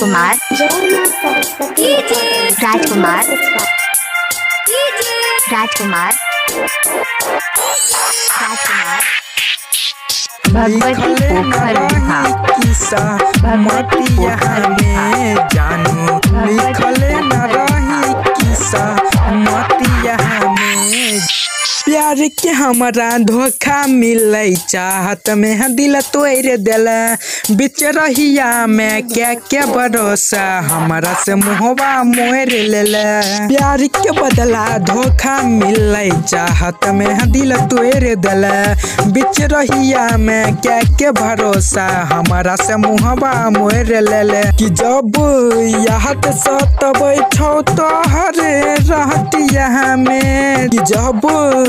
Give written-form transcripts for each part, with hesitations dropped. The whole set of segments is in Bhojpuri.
राजकुमार राजकुमार राजकुमार राजकुमार भगवती पोखर विभाग भगवती पोखर विभाग जानू लिखले न रही किस्सा मतिया में प्यार के हमारा धोखा मिले चाहत में दिल तोड़ दिल बिच रहिया में क्या भरोसा हमारा से मुहवा मोर ले प्यार के बदला धोखा मिले चाहत में दिल तोड़ दिल बिच रहिया में क्या भरोसा हमारा से मुहवा मोर ले कि जब याद सत बैठो तो हरे रहती यहाँ में कि जब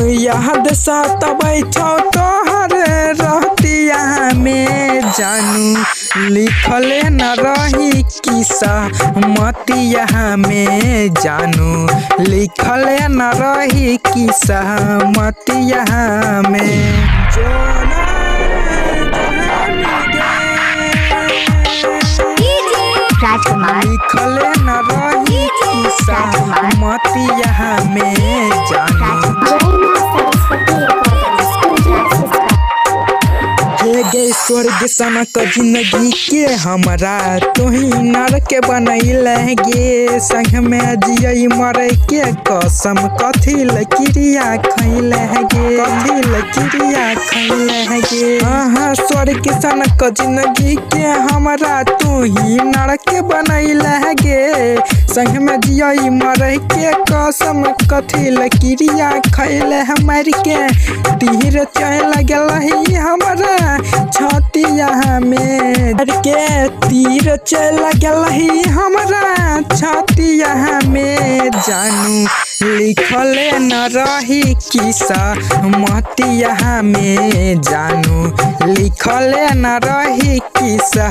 याद साथ बैठो तोहर रहती यहाँ में जानू लिखले न रही किस्सा मती यहाँ में जानू लिखले न रही किस्सा मती यहाँ में राजकुमार लिखले न रही किस्सा मती यहाँ में जानू गे स्वर्ग सनक जिंदगी के हमरा तोही नरक बनैल गे संग में जियई मरे के कसम कथी लकिरिया खैल गे कथी लकिरिया खैल गे हाँ स्वर्ग सनक जिंदगी के हमरा तोही नरक बनैल गे संग में जियई मरे के कसम कथी लकिरिया खैल हमर के तीर चल गई हमरा छाती यहाँ में के तीर चल गई हमरा छाती यहाँ में जानू लिखले न रही किस्सा मती यहाँ में जानू लिखले न रही किस्सा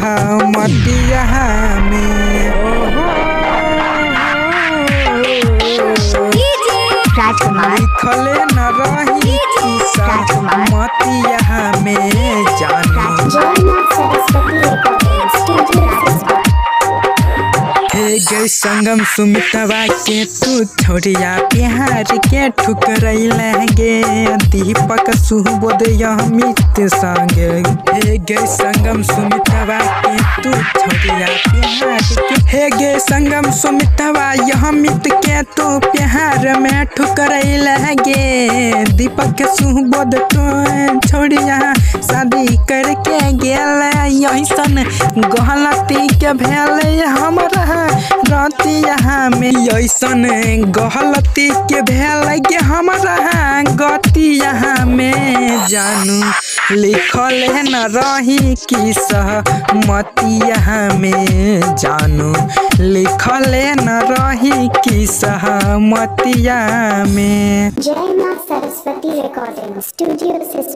मती यहाँ में राजकुमार लिखले न रही किस्सा मती यहाँ में जानू हे गई संगम सुमितवा के तू छोड़िया प्यार के ठुकरैल गे दीपक सुबोध अमित संग हे गई संगम सुमितवा के तू छोड़िया प्यार के हे गे संगम सुमितवा अमित के तू प्यार में ठुकरैल गे दीपक सुबोध तो छोड़िया शादी करके गेल ऐसन गलती के भेल हमरा राती यहाँ में ऐसन गलती के भेल गे हमरा गति यहाँ में जानू लिखल न रही किस्सा मती यहाँ में जानू लिखल न रही किस्सा मतिया में। जय मां सरस्वती रिकॉर्डिंग स्टूडियो सिसवा।